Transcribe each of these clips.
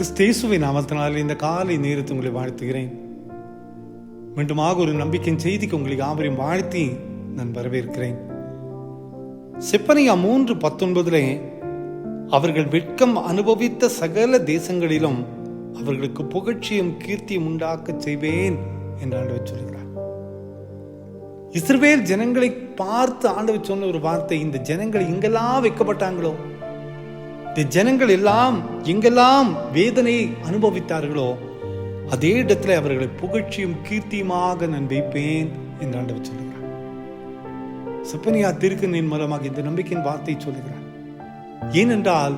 கிறிஸ்தேசுவின் நாமத்தினால் இந்த காலை நேரத்தை உங்களை வாழ்த்துகிறேன். மீண்டுமாக ஒரு நம்பிக்கையின் செய்திக்கு உங்களை யாவரையும் வாழ்த்தி நான் வரவேற்கிறேன். செப்பனியா 3:19 அவர்கள் வெட்கம் அனுபவித்த சகல தேசங்களிலும் அவர்களுக்கு புகழ்ச்சியும் கீர்த்தியும் உண்டாக்க செய்வேன் என்று ஆண்டவர் சொல்கிறார். இஸ்ரவேல் ஜனங்களை பார்த்து ஆண்டவர் சொன்ன ஒரு வார்த்தை, இந்த ஜனங்கள் எங்கெல்லாம் வைக்கப்பட்டாங்களோ, இந்த ஜனங்கள் எல்லாம் எங்கெல்லாம் வேதனையை அனுபவித்தார்களோ அதே இடத்துல அவர்களை புகழ்ச்சியும் கீர்த்தியுமாக நான் வைப்பேன் என்று ஆண்டவர் சொல்கிறார். செப்பனியா தீர்க்கதரிசியின் மூலமாக இந்த நம்பிக்கையின் வார்த்தை சொல்லுகிறார். ஏனென்றால்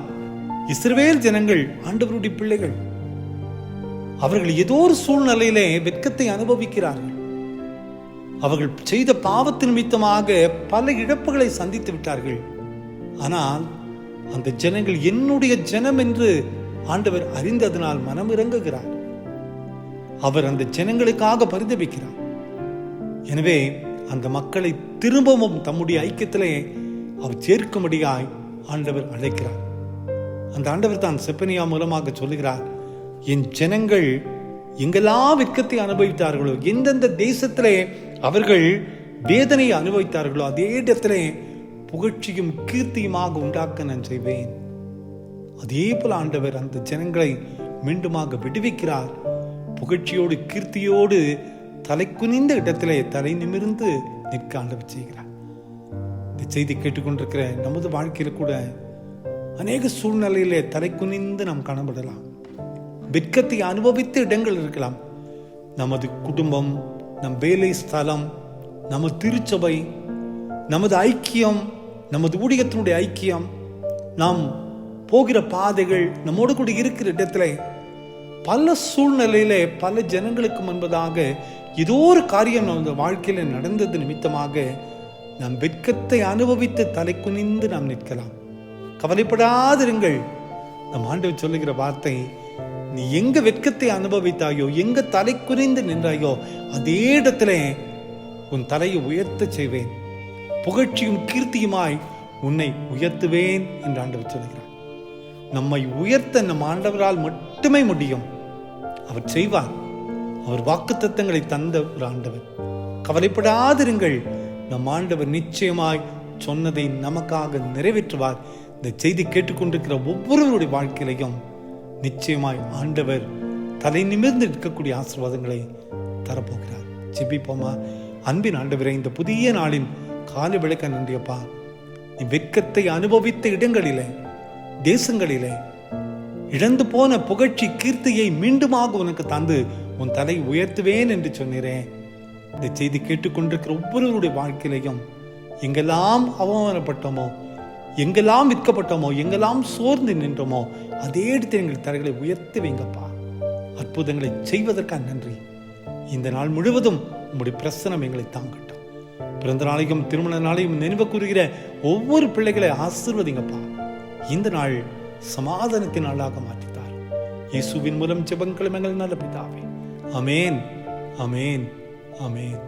இஸ்ரவேல் ஜனங்கள் ஆண்டவருடைய பிள்ளைகள். அவர்கள் ஏதோ ஒரு சூழ்நிலையிலே வெட்கத்தை அனுபவிக்கிறார்கள். அவர்கள் செய்த பாவத்தின் நிமித்தமாக பல இழப்புகளை சந்தித்து விட்டார்கள். ஆனால் அந்த ஜனங்கள் என்னுடைய ஜனம் என்று ஆண்டவர் அறிந்ததனால் மனம் இறங்குகிறார். அவர் அந்த ஜனங்களுக்காக பரிதபிக்கிறார். எனவே அந்த மக்களை திரும்பவும் தம்முடைய ஐக்கியத்திலே அவர் சேர்க்கும்படியாய் ஆண்டவர் அழைக்கிறார். அந்த ஆண்டவர் தான் செப்பனியா மூலமாக சொல்லுகிறார், என் ஜனங்கள் எங்கெல்லாம் வெட்கத்தை அனுபவித்தார்களோ, எந்தெந்த தேசத்திலே அவர்கள் வேதனையை அனுபவித்தார்களோ அதே இடத்திலே புகழ்ச்சியும் கீர்த்தியுமாக உண்டாக்க நான் செய்வேன். அதே போல ஆண்டவர் அந்த ஜனங்களை மீண்டுமாக விடுவிக்கிறார். புகழ்ச்சியோடு கீர்த்தியோடு தலை குனிந்த இடத்திலே தலை நிமிர்ந்து நிற்க ஆண்டவர் செய்கிறார். இந்த செய்தி கேட்டுக்கொண்டிருக்கிற நமது வாழ்க்கையில கூட அநேக சூழ்நிலையிலே தலை குனிந்து நாம் காணப்படலாம். வெட்கத்தை அனுபவித்த இடங்கள் இருக்கலாம். நமது குடும்பம், நம் வேலை ஸ்தலம், நமது திருச்சபை, நமது ஐக்கியம், நமது ஊழியத்தினுடைய ஐக்கியம், நாம் போகிற பாதைகள், நம்மோடு கூட இருக்கிற இடத்துல பல சூழ்நிலையில பல ஜனங்களுக்கு முன்பதாக ஏதோ ஒரு காரியம் நமது வாழ்க்கையில நடந்தது நிமித்தமாக நாம் வெட்கத்தை அனுபவித்து தலை குனிந்து நாம் நிற்கலாம். கவலைப்படாதிருங்கள். நம் ஆண்டவர் சொல்லுகிற வார்த்தை, நீ எங்க வெட்கத்தை அனுபவித்தாயோ, எங்க தலை குனிந்து நின்றாயோ அதே இடத்துல உன் தலையை உயர்த்த செய்வேன், புகழ்ச்சியும் கீர்த்தியுமாய் உன்னை உயர்த்துவேன் என்று ஆண்டவர் சொல்கிறார். நம்மை உயர்த்த நம் ஆண்டவரால் மட்டுமே முடியும். அவர் செய்வார். அவர் வாக்குத்தத்தங்களை தந்த ஒரு ஆண்டவர். கவலைப்படாதிருங்கள். நம் ஆண்டவர் நிச்சயமாய் சொன்னதை நமக்காக நிறைவேற்றுவார். இந்த செய்தி கேட்டுக்கொண்டிருக்கிற ஒவ்வொருவருடைய வாழ்க்கையிலையும் நிச்சயமாய் ஆண்டவர் தலை நிமிர்ந்து இருக்கக்கூடிய ஆசீர்வாதங்களை தரப்போகிறார். ஜெபிப்போமா. அன்பின் ஆண்டவரே, இந்த புதிய நாளின் காலை விளக்க நன்றியப்பா. நீ வெட்கத்தை அனுபவித்த இடங்களிலே, தேசங்களிலே இழந்து போன புகழ்ச்சி கீர்த்தியை மீண்டுமாக உனக்கு தந்து உன் தலை உயர்த்துவேன் என்று சொன்னீரேன். இந்த செய்தி கேட்டுக்கொண்டிருக்கிற ஒவ்வொருவருடைய வாழ்க்கையிலையும் எங்கெல்லாம் அவமானப்பட்டோமோ, எங்கெல்லாம் விற்கப்பட்டோமோ, எங்கெல்லாம் சோர்ந்து நின்றோமோ அதே இடத்தில் எங்கள் தலைகளை உயர்த்தி வைங்கப்பா. அற்புதங்களை செய்வதற்காக நன்றி. இந்த நாள் முழுவதும் உங்களுடைய பிரசனம் எங்களை தாங்கட்டும். பிறந்த நாளையும் திருமண நாளையும் நினைவு கூறுகிற ஒவ்வொரு பிள்ளைகளை ஆசீர்வதிங்கப்பா. இந்த நாள் சமாதானத்தின் நாளாக மாற்றித்தார். இயேசுவின் மூலம் ஜெபங்களும் எங்கள் நல்ல பிதாவே. ஆமென், ஆமென், ஆமென்.